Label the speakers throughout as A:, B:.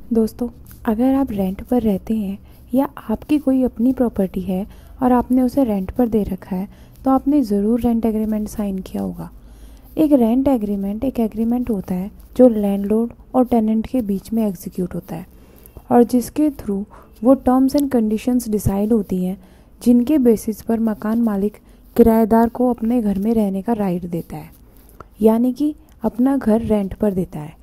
A: दोस्तों, अगर आप रेंट पर रहते हैं या आपकी कोई अपनी प्रॉपर्टी है और आपने उसे रेंट पर दे रखा है, तो आपने ज़रूर रेंट एग्रीमेंट साइन किया होगा। एक रेंट एग्रीमेंट एक एग्रीमेंट होता है जो लैंडलॉर्ड और टेनेंट के बीच में एग्जीक्यूट होता है और जिसके थ्रू वो टर्म्स एंड कंडीशंस डिसाइड होती हैं जिनके बेसिस पर मकान मालिक किराएदार को अपने घर में रहने का राइट देता है, यानी कि अपना घर रेंट पर देता है।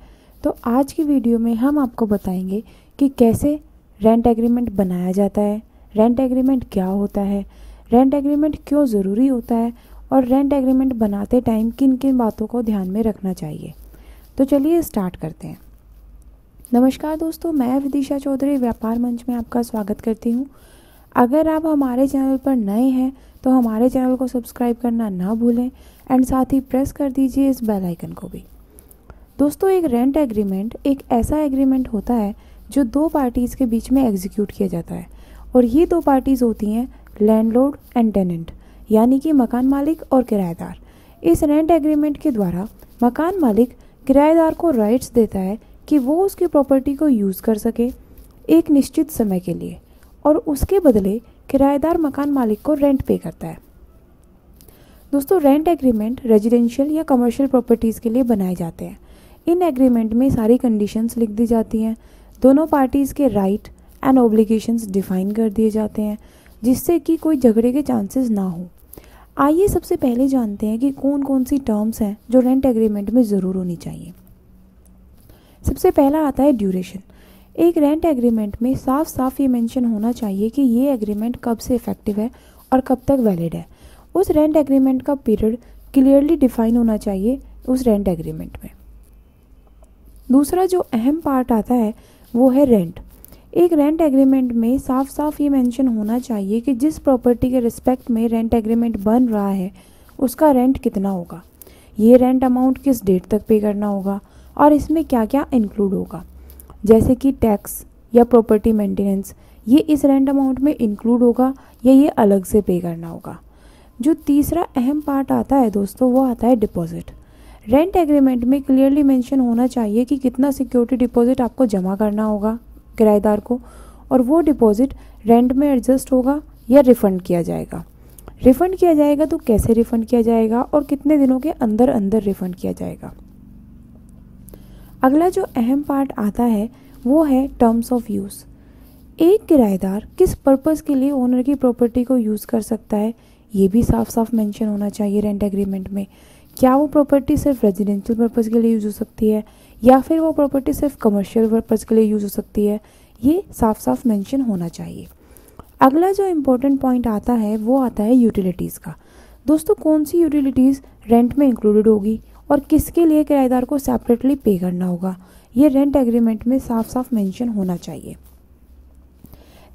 A: तो आज की वीडियो में हम आपको बताएंगे कि कैसे रेंट एग्रीमेंट बनाया जाता है, रेंट एग्रीमेंट क्या होता है, रेंट एग्रीमेंट क्यों ज़रूरी होता है और रेंट एग्रीमेंट बनाते टाइम किन किन बातों को ध्यान में रखना चाहिए। तो चलिए स्टार्ट करते हैं। नमस्कार दोस्तों, मैं विदिशा चौधरी व्यापार मंच में आपका स्वागत करती हूँ। अगर आप हमारे चैनल पर नए हैं तो हमारे चैनल को सब्सक्राइब करना ना भूलें एंड साथ ही प्रेस कर दीजिए इस बेल आइकन को भी। दोस्तों, एक रेंट एग्रीमेंट एक ऐसा एग्रीमेंट होता है जो दो पार्टीज़ के बीच में एग्जीक्यूट किया जाता है और ये दो पार्टीज़ होती हैं लैंडलॉर्ड एंड टेनेंट, यानी कि मकान मालिक और किराएदार। इस रेंट एग्रीमेंट के द्वारा मकान मालिक किराएदार को राइट्स देता है कि वो उसकी प्रॉपर्टी को यूज़ कर सके एक निश्चित समय के लिए और उसके बदले किराएदार मकान मालिक को रेंट पे करता है। दोस्तों, रेंट एग्रीमेंट रेजिडेंशियल या कमर्शियल प्रॉपर्टीज़ के लिए बनाए जाते हैं। इन एग्रीमेंट में सारी कंडीशंस लिख दी जाती हैं, दोनों पार्टीज़ के राइट एंड ऑब्लिगेशंस डिफाइन कर दिए जाते हैं जिससे कि कोई झगड़े के चांसेस ना हो। आइए सबसे पहले जानते हैं कि कौन कौन सी टर्म्स हैं जो रेंट एग्रीमेंट में ज़रूर होनी चाहिए। सबसे पहला आता है ड्यूरेशन। एक रेंट एग्रीमेंट में साफ साफ ये मेंशन होना चाहिए कि ये एग्रीमेंट कब से इफेक्टिव है और कब तक वैलिड है। उस रेंट एग्रीमेंट का पीरियड क्लियरली डिफाइन होना चाहिए उस रेंट एग्रीमेंट में। दूसरा जो अहम पार्ट आता है वो है रेंट। एक रेंट एग्रीमेंट में साफ साफ ये मेंशन होना चाहिए कि जिस प्रॉपर्टी के रिस्पेक्ट में रेंट एग्रीमेंट बन रहा है उसका रेंट कितना होगा, ये रेंट अमाउंट किस डेट तक पे करना होगा और इसमें क्या क्या इंक्लूड होगा, जैसे कि टैक्स या प्रॉपर्टी मेंटेनेंस, ये इस रेंट अमाउंट में इंक्लूड होगा या ये अलग से पे करना होगा। जो तीसरा अहम पार्ट आता है दोस्तों वो आता है डिपॉजिट। रेंट एग्रीमेंट में क्लियरली मेंशन होना चाहिए कि कितना सिक्योरिटी डिपॉजिट आपको जमा करना होगा किराएदार को और वो डिपॉजिट रेंट में एडजस्ट होगा या रिफ़ंड किया जाएगा। रिफ़ंड किया जाएगा तो कैसे रिफ़ंड किया जाएगा और कितने दिनों के अंदर अंदर रिफ़ंड किया जाएगा। अगला जो अहम पार्ट आता है वो है टर्म्स ऑफ यूज़। एक किराएदार किस पर्पज़ के लिए ओनर की प्रॉपर्टी को यूज़ कर सकता है ये भी साफ साफ मेंशन होना चाहिए रेंट एग्रीमेंट में। क्या वो प्रॉपर्टी सिर्फ रेजिडेंशियल पर्पज़ के लिए यूज़ हो सकती है या फिर वो प्रॉपर्टी सिर्फ कमर्शियल पर्पज़ के लिए यूज़ हो सकती है, ये साफ साफ मेंशन होना चाहिए। अगला जो इम्पोर्टेंट पॉइंट आता है वो आता है यूटिलिटीज़ का। दोस्तों, कौन सी यूटिलिटीज़ रेंट में इंक्लूडेड होगी और किसके लिए किराएदार को सेपरेटली पे करना होगा, ये रेंट एग्रीमेंट में साफ साफ मेंशन होना चाहिए।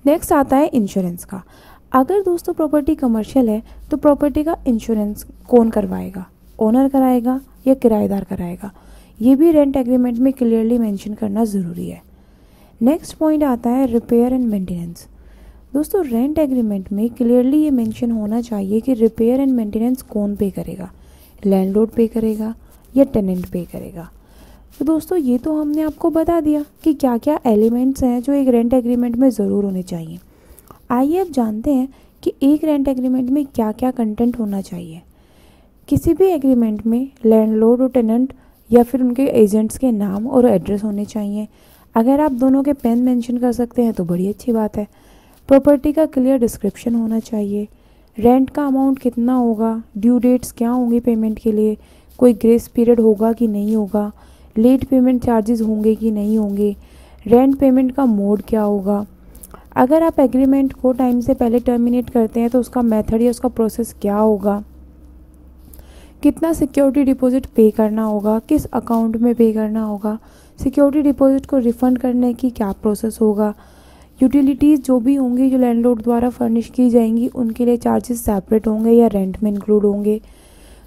A: नेक्स्ट आता है इंश्योरेंस का। अगर दोस्तों प्रॉपर्टी कमर्शियल है तो प्रॉपर्टी का इंश्योरेंस कौन करवाएगा, ओनर कराएगा या किराएदार कराएगा, ये भी रेंट एग्रीमेंट में क्लियरली मेंशन करना ज़रूरी है। नेक्स्ट पॉइंट आता है रिपेयर एंड मेंटेनेंस। दोस्तों, रेंट एग्रीमेंट में क्लियरली ये मेंशन होना चाहिए कि रिपेयर एंड मेंटेनेंस कौन पे करेगा, लैंडलॉर्ड पे करेगा या टेनेंट पे करेगा। तो दोस्तों, ये तो हमने आपको बता दिया कि क्या क्या एलिमेंट्स हैं जो एक रेंट एग्रीमेंट में ज़रूर होने चाहिए। आइए अब जानते हैं कि एक रेंट एग्रीमेंट में क्या क्या कंटेंट होना चाहिए। किसी भी एग्रीमेंट में लैंडलॉर्ड और टेनेंट या फिर उनके एजेंट्स के नाम और एड्रेस होने चाहिए। अगर आप दोनों के पेन मेंशन कर सकते हैं तो बड़ी अच्छी बात है। प्रॉपर्टी का क्लियर डिस्क्रिप्शन होना चाहिए। रेंट का अमाउंट कितना होगा, ड्यू डेट्स क्या होंगी पेमेंट के लिए, कोई ग्रेस पीरियड होगा कि नहीं होगा, लेट पेमेंट चार्जेस होंगे कि नहीं होंगे, रेंट पेमेंट का मोड क्या होगा। अगर आप एग्रीमेंट को टाइम से पहले टर्मिनेट करते हैं तो उसका मेथड या उसका प्रोसेस क्या होगा, कितना सिक्योरिटी डिपॉजिट पे करना होगा, किस अकाउंट में पे करना होगा, सिक्योरिटी डिपॉजिट को रिफ़ंड करने की क्या प्रोसेस होगा, यूटिलिटीज़ जो भी होंगी जो लैंडलॉर्ड द्वारा फर्निश की जाएंगी उनके लिए चार्जेस सेपरेट होंगे या रेंट में इंक्लूड होंगे,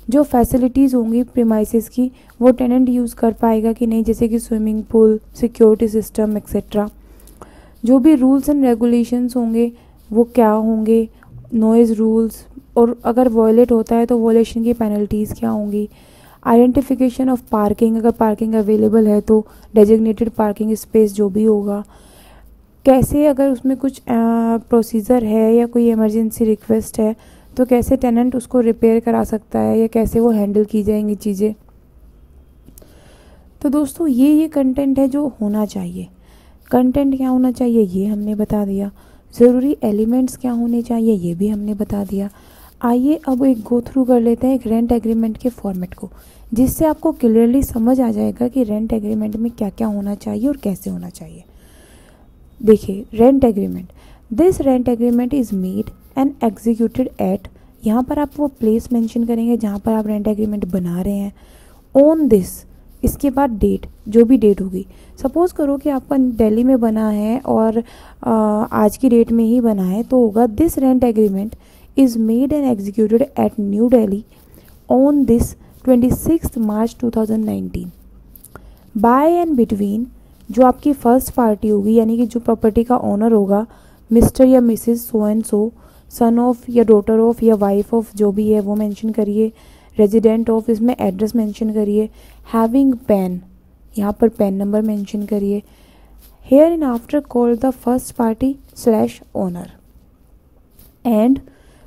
A: जो फैसिलिटीज़ होंगी प्रीमाइसेस की वो टेनेंट यूज़ कर पाएगा कि नहीं, जैसे कि swimming pool, security system etcetera. जो भी रूल्स एंड रेगुलेशंस होंगे वो क्या होंगे, नॉइज़ रूल्स, और अगर वॉयलेट होता है तो वॉयलेशन की पेनल्टीज़ क्या होंगी। आइडेंटिफिकेशन ऑफ पार्किंग, अगर पार्किंग अवेलेबल है तो डेजिग्नेटेड पार्किंग स्पेस जो भी होगा, कैसे अगर उसमें कुछ प्रोसीजर है या कोई इमरजेंसी रिक्वेस्ट है तो कैसे टेनेंट उसको रिपेयर करा सकता है या कैसे वो हैंडल की जाएंगी चीज़ें। तो दोस्तों ये कंटेंट है जो होना चाहिए। कंटेंट क्या होना चाहिए ये हमने बता दिया, ज़रूरी एलिमेंट्स क्या होने चाहिए ये भी हमने बता दिया। आइए अब एक गो थ्रू कर लेते हैं एक रेंट एग्रीमेंट के फॉर्मेट को, जिससे आपको क्लियरली समझ आ जाएगा कि रेंट एग्रीमेंट में क्या क्या होना चाहिए और कैसे होना चाहिए। देखिए rent agreement, this rent agreement is made and executed eight, यहाँ पर आप वो प्लेस मेंशन करेंगे जहाँ पर आप रेंट एग्रीमेंट बना रहे हैं। ऑन दिस, इसके बाद डेट, जो भी डेट होगी। सपोज़ करो कि आपका दिल्ली में बना है और आज की डेट में ही बना है तो होगा this rent agreement is made and executed at New Delhi on this 26 March 2019 by and between, जो आपकी फर्स्ट पार्टी होगी यानी कि जो प्रॉपर्टी का ओनर होगा, मिस्टर या Mrs so and so, son of या डॉटर ऑफ या वाइफ ऑफ जो भी है वो मेंशन करिए, रेजिडेंट ऑफ इसमें एड्रेस मेंशन करिए, हैविंग पैन यहाँ पर पैन नंबर मेंशन करिए, here in after call the first party slash owner and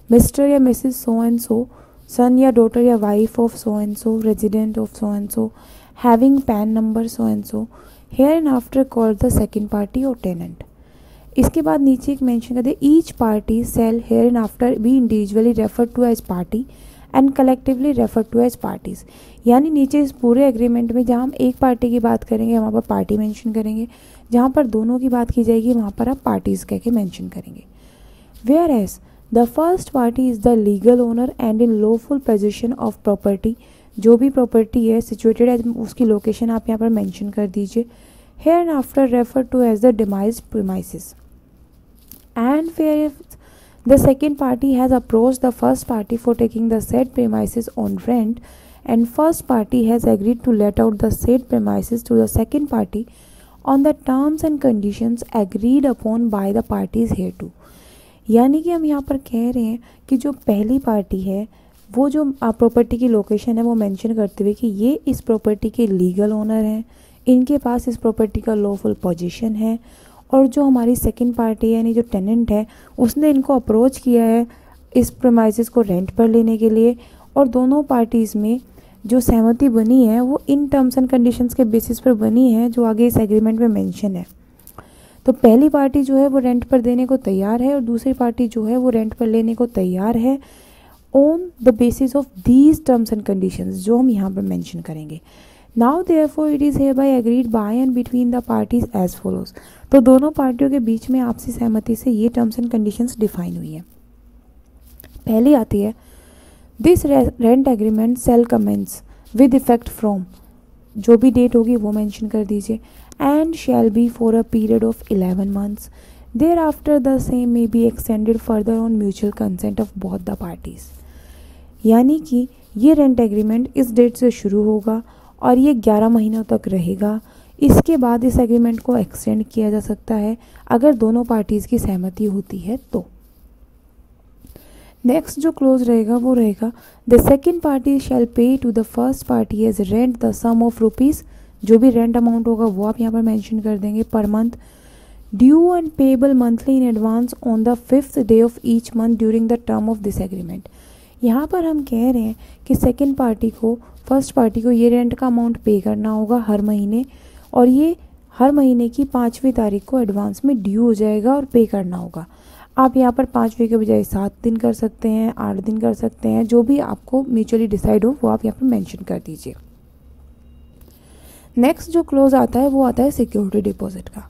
A: mister या मिसेस सो एंड सो, सन या डॉटर या wife of so and so, resident of so and so, having pan number so and so, hereinafter call the second party और tenant. इसके बाद नीचे एक mention कर दे, each party shall hereinafter be individually refer to as party and collectively refer to as parties. यानी नीचे इस पूरे एग्रीमेंट में जहाँ हम एक पार्टी की बात करेंगे वहाँ पर पार्टी मेंशन करेंगे, जहाँ पर दोनों की बात की जाएगी वहाँ पर आप पार्टीज़ कह के मेंशन करेंगे। Whereas the first party is the legal owner and in lawful position of property, जो भी प्रॉपर्टी है सिचुएटेड एज, उसकी लोकेशन आप यहाँ पर मेंशन कर दीजिए। Hereinafter refer to as the demised premises and where the second party has approached the first party for taking the said premises on rent and first party has agreed to let out the said premises to the second party on the terms and conditions agreed upon by the parties hereto। यानी कि हम यहाँ पर कह रहे हैं कि जो पहली पार्टी है वो जो प्रॉपर्टी की लोकेशन है वो मेंशन करते हुए कि ये इस प्रॉपर्टी के लीगल ओनर हैं, इनके पास इस प्रॉपर्टी का लॉफुल पोजीशन है, और जो हमारी सेकंड पार्टी यानी जो टेनेंट है उसने इनको अप्रोच किया है इस प्रीमाइसेस को रेंट पर लेने के लिए, और दोनों पार्टीज़ में जो सहमति बनी है वो इन टर्म्स एंड कंडीशंस के बेसिस पर बनी है जो आगे इस एग्रीमेंट में मेंशन है। तो पहली पार्टी जो है वो रेंट पर देने को तैयार है और दूसरी पार्टी जो है वो रेंट पर लेने को तैयार है on the basis of these terms and conditions जो हम यहाँ पर मेंशन करेंगे। Now therefore it is hereby agreed by and between the parties as follows। तो दोनों पार्टियों के बीच में आपसी सहमति से ये टर्म्स एंड कंडीशंस डिफाइन हुई है। पहली आती है, this rent agreement shall commence with effect from, जो भी डेट होगी वो मेंशन कर दीजिए, and shall be for a period of 11 months। Thereafter the same may be extended further on mutual consent of both the parties. यानी कि ये rent agreement इस डेट से शुरू होगा और ये 11 महीनों तक रहेगा। इसके बाद इस एग्रीमेंट को एक्सटेंड किया जा सकता है अगर दोनों पार्टीज़ की सहमति होती है तो। नेक्स्ट जो क्लोज रहेगा वो रहेगा, the second party shall pay to the first party as rent the sum of rupees, जो भी रेंट अमाउंट होगा वो आप यहाँ पर मेंशन कर देंगे per month, due and payable monthly in advance on the 5th day of each month during the term of this agreement. यहाँ पर हम कह रहे हैं कि सेकेंड पार्टी को फर्स्ट पार्टी को ये रेंट का अमाउंट पे करना होगा हर महीने, और ये हर महीने की 5वीं तारीख को एडवांस में ड्यू हो जाएगा और पे करना होगा। आप यहाँ पर 5वें के बजाय 7 दिन कर सकते हैं, 8 दिन कर सकते हैं, जो भी आपको म्यूचुअली डिसाइड हो वो आप यहाँ पर मेंशन कर दीजिए। नेक्स्ट जो क्लोज आता है वो आता है सिक्योरिटी डिपॉजिट का।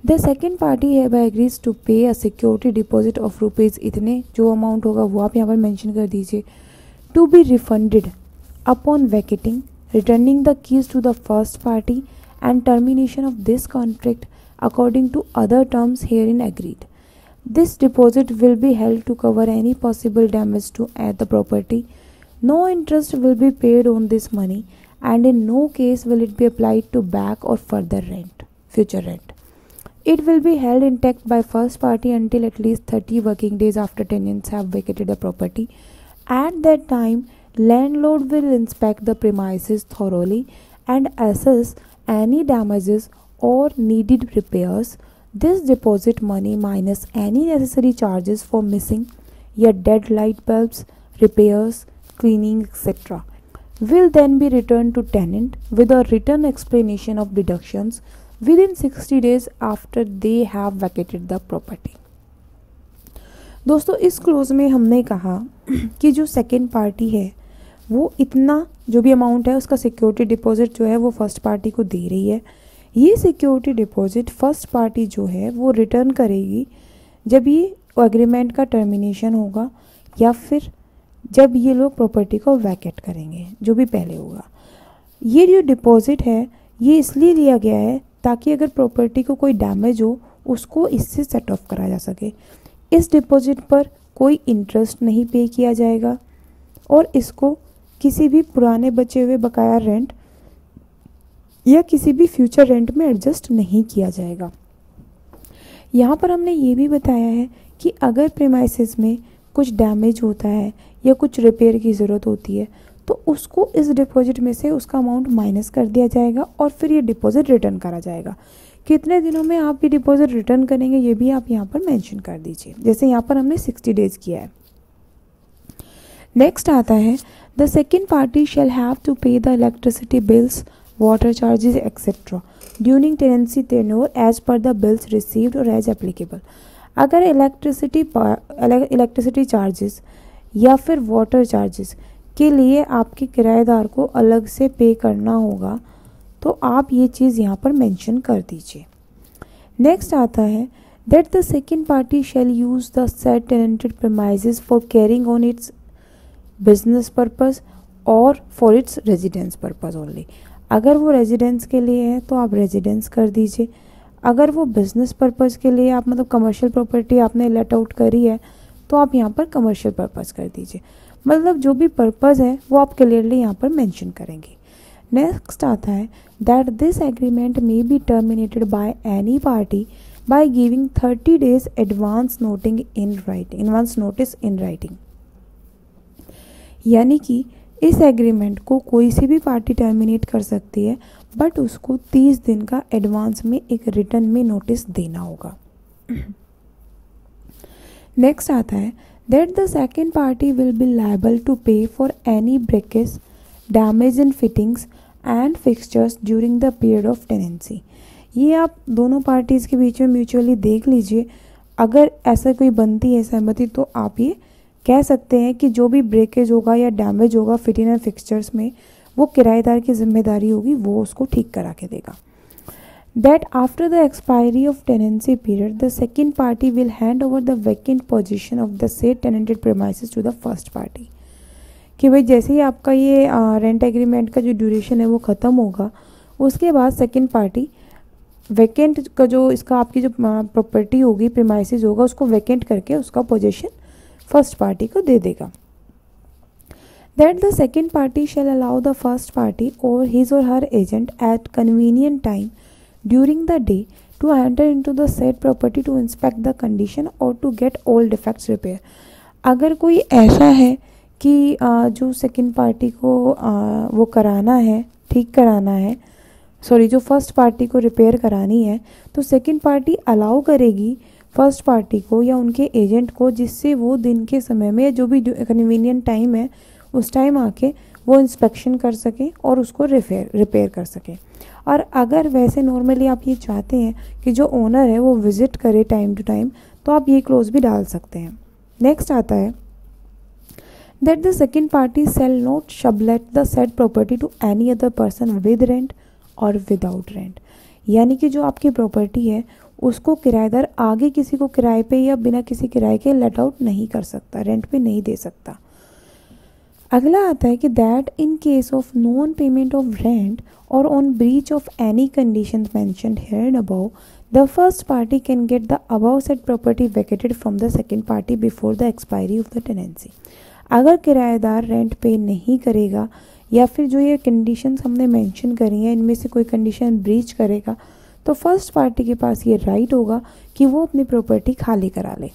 A: द सेकेंड पार्टी है बाय एग्रीज टू पे a security deposit of rupees इतने, जो अमाउंट होगा वो आप यहाँ पर मेंशन कर दीजिए, to be refunded upon vacating, returning the keys to the first party and termination of this contract according to other terms herein agreed. This deposit will be held to cover any possible damage to the property. No interest will be paid on this money and in no case will it be applied to back or further rent, future rent. It will be held intact by first party until at least 30 working days after tenants have vacated the property. At that time, Landlord will inspect the premises thoroughly and assess any damages or needed repairs. This deposit money minus any necessary charges for missing या dead light bulbs, repairs, cleaning, etc. will then be returned to tenant with a written explanation of deductions within 60 days after they have vacated the property. दोस्तों इस close में हमने कहा कि जो second party है वो इतना जो भी अमाउंट है उसका सिक्योरिटी डिपॉजिट जो है वो फर्स्ट पार्टी को दे रही है। ये सिक्योरिटी डिपॉजिट फर्स्ट पार्टी जो है वो रिटर्न करेगी जब ये एग्रीमेंट का टर्मिनेशन होगा या फिर जब ये लोग प्रॉपर्टी को वैकेट करेंगे, जो भी पहले होगा। ये जो डिपॉजिट है ये इसलिए दिया गया है ताकि अगर प्रॉपर्टी को कोई डैमेज हो उसको इससे सेट ऑफ करा जा सके। इस डिपॉजिट पर कोई इंटरेस्ट नहीं पे किया जाएगा और इसको किसी भी पुराने बचे हुए बकाया रेंट या किसी भी फ्यूचर रेंट में एडजस्ट नहीं किया जाएगा। यहाँ पर हमने ये भी बताया है कि अगर प्रीमाइसेस में कुछ डैमेज होता है या कुछ रिपेयर की ज़रूरत होती है तो उसको इस डिपॉजिट में से उसका अमाउंट माइनस कर दिया जाएगा और फिर ये डिपॉजिट रिटर्न करा जाएगा। कितने दिनों में आप ये डिपॉजिट रिटर्न करेंगे ये भी आप यहाँ पर मेंशन कर दीजिए, जैसे यहाँ पर हमने 60 डेज किया है। नेक्स्ट आता है the second party shall have to pay the electricity bills, water charges etcetera during tenancy tenure as per the bills received और एज एप्लीकेबल। अगर इलेक्ट्रिसिटी चार्जेस या फिर वाटर चार्जेस के लिए आपके किराएदार को अलग से पे करना होगा तो आप ये चीज़ यहाँ पर मेंशन कर दीजिए। नेक्स्ट आता है that the second party shall use the said tenanted premises for carrying on its business purpose और for its residence purpose only. अगर वो रेजिडेंस के लिए है तो आप रेजिडेंस कर दीजिए, अगर वो बिजनेस पर्पस के लिए आप मतलब कमर्शियल प्रॉपर्टी आपने लेट आउट करी है तो आप यहाँ पर कमर्शियल पर्पस कर दीजिए। मतलब जो भी पर्पस है वो आप क्लियरली यहाँ पर मेंशन करेंगे। नेक्स्ट आता है that this agreement may be terminated by any party by giving 30 days advance notice in writing. यानी कि इस एग्रीमेंट को कोई सी भी पार्टी टर्मिनेट कर सकती है बट उसको 30 दिन का एडवांस में एक रिटर्न में नोटिस देना होगा। नेक्स्ट आता है that the second party will be liable to pay for any breakage, damage in fittings and fixtures during the period of tenancy. ये आप दोनों पार्टीज़ के बीच में म्यूचुअली देख लीजिए, अगर ऐसा कोई बनती है सहमति तो आप ये कह सकते हैं कि जो भी ब्रेकेज होगा या डैमेज होगा फिटिंग एंड फिक्सचर्स में वो किराएदार की जिम्मेदारी होगी, वो उसको ठीक करा के देगा। That after the expiry of tenancy period, the second party will hand over the vacant possession of the said tenanted premises to the first party। कि भाई जैसे ही आपका ये रेंट एग्रीमेंट का जो ड्यूरेशन है वो ख़त्म होगा उसके बाद सेकंड पार्टी वैकेंट का जो इसका आपकी जो प्रॉपर्टी होगी प्रीमाइसेस होगा उसको वैकेंट करके उसका पोजीशन फर्स्ट पार्टी को दे देगा। That the second party shall allow the first party or his or her agent at convenient time during the day to enter into the said property to inspect the condition or to get all defects repair। अगर कोई ऐसा है कि जो second party को वो कराना है, ठीक कराना है, सॉरी जो फर्स्ट पार्टी को रिपेयर करानी है तो सेकंड पार्टी अलाउ करेगी फर्स्ट पार्टी को या उनके एजेंट को, जिससे वो दिन के समय में जो भी कन्वीनियंट टाइम है उस टाइम आके वो इंस्पेक्शन कर सकें और उसको रिपेयर कर सकें। और अगर वैसे नॉर्मली आप ये चाहते हैं कि जो ओनर है वो विज़िट करे टाइम टू टाइम तो आप ये क्लोज भी डाल सकते हैं। नेक्स्ट आता है that the second party shall not sublet the said property to any other person with rent और विदाउट रेंट। यानी कि जो आपकी प्रॉपर्टी है उसको किराएदार आगे किसी को किराए पे या बिना किसी किराए के लेट आउट नहीं कर सकता, रेंट पे नहीं दे सकता। अगला आता है कि that in case of non payment of rent और on breach of any conditions mentioned here above the first party can get the above said property vacated from the second party before the expiry of the tenancy. अगर किराएदार rent पे नहीं करेगा या फिर जो ये कंडीशंस हमने मेंशन करी हैं इनमें से कोई कंडीशन ब्रीच करेगा तो फर्स्ट पार्टी के पास ये राइट होगा कि वो अपनी प्रॉपर्टी खाली करा ले।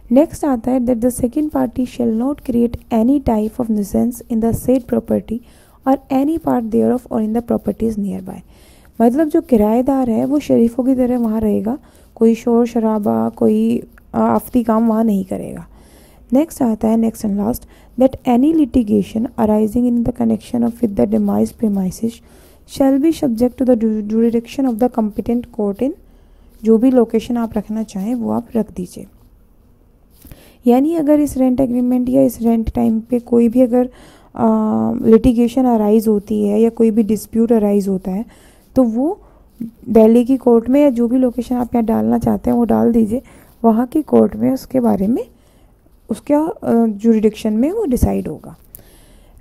A: नेक्स्ट आता है that the second party shall not create any type of nuisance in the said property और एनी पार्ट देयर ऑफ और in the properties near by. मतलब जो किराएदार है वो शरीफों की तरह वहाँ रहेगा, कोई शोर शराबा, कोई आफती काम वहाँ नहीं करेगा। नेक्स्ट आता है next and last that any litigation arising in the connection of with the demise premises shall be subject to the jurisdiction of the competent court in, जो भी लोकेशन आप रखना चाहें वो आप रख दीजिए। यानी अगर इस रेंट एग्रीमेंट या इस रेंट टाइम पे कोई भी अगर लिटिगेशन अराइज होती है या कोई भी डिस्प्यूट अराइज होता है तो वो दिल्ली की कोर्ट में या जो भी लोकेशन आप यहाँ डालना चाहते हैं वो डाल दीजिए, वहाँ की कोर्ट में उसके बारे में उसका जुरिडिक्शन में वो डिसाइड होगा।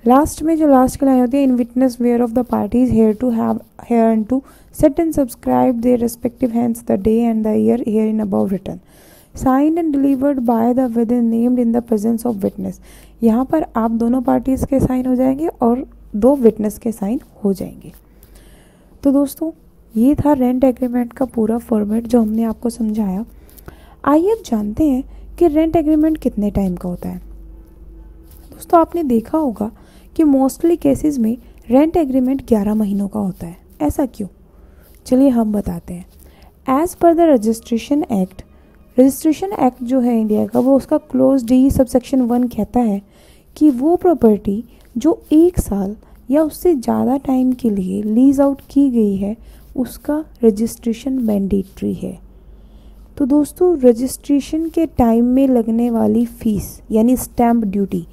A: लास्ट में जो लास्ट की लाइन होती है, in witness whereof the parties hereto have hereunto set and subscribe their respective hands the day and the year hereinabove written signed and delivered by the within named in the presence of witness. यहाँ पर आप दोनों parties के sign हो जाएंगे और 2 witness के sign हो जाएंगे। तो दोस्तों ये था रेंट एग्रीमेंट का पूरा फॉर्मेट जो हमने आपको समझाया। आइए अब जानते हैं कि रेंट एग्रीमेंट कितने टाइम का होता है। दोस्तों आपने देखा होगा कि मोस्टली केसेस में रेंट एग्रीमेंट 11 महीनों का होता है। ऐसा क्यों? चलिए हम बताते हैं। As per the registration act जो है इंडिया का, वो उसका क्लोज डी सबसेक्शन 1 कहता है कि वो प्रॉपर्टी जो 1 साल या उससे ज़्यादा टाइम के लिए लीज आउट की गई है उसका रजिस्ट्रेशन मैंडेटरी है। तो दोस्तों रजिस्ट्रेशन के टाइम में लगने वाली फ़ीस यानी स्टैम्प ड्यूटी,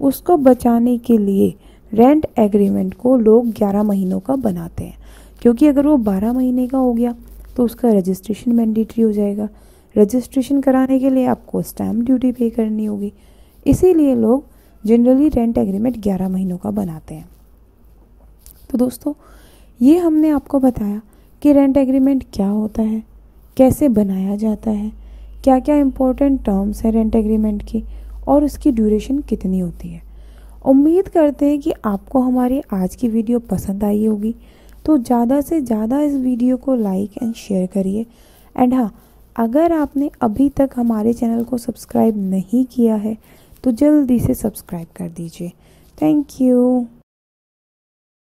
A: उसको बचाने के लिए रेंट एग्रीमेंट को लोग 11 महीनों का बनाते हैं, क्योंकि अगर वो 12 महीने का हो गया तो उसका रजिस्ट्रेशन मैंडेटरी हो जाएगा। रजिस्ट्रेशन कराने के लिए आपको स्टैम्प ड्यूटी पे करनी होगी, इसीलिए लोग जनरली रेंट एग्रीमेंट 11 महीनों का बनाते हैं। तो दोस्तों ये हमने आपको बताया कि रेंट एग्रीमेंट क्या होता है, कैसे बनाया जाता है, क्या क्या इम्पोर्टेंट टर्म्स हैं रेंट एग्रीमेंट की और उसकी ड्यूरेशन कितनी होती है। उम्मीद करते हैं कि आपको हमारी आज की वीडियो पसंद आई होगी, तो ज़्यादा से ज़्यादा इस वीडियो को लाइक एंड शेयर करिए। एंड हाँ, अगर आपने अभी तक हमारे चैनल को सब्सक्राइब नहीं किया है तो जल्दी से सब्सक्राइब कर दीजिए। Thank you.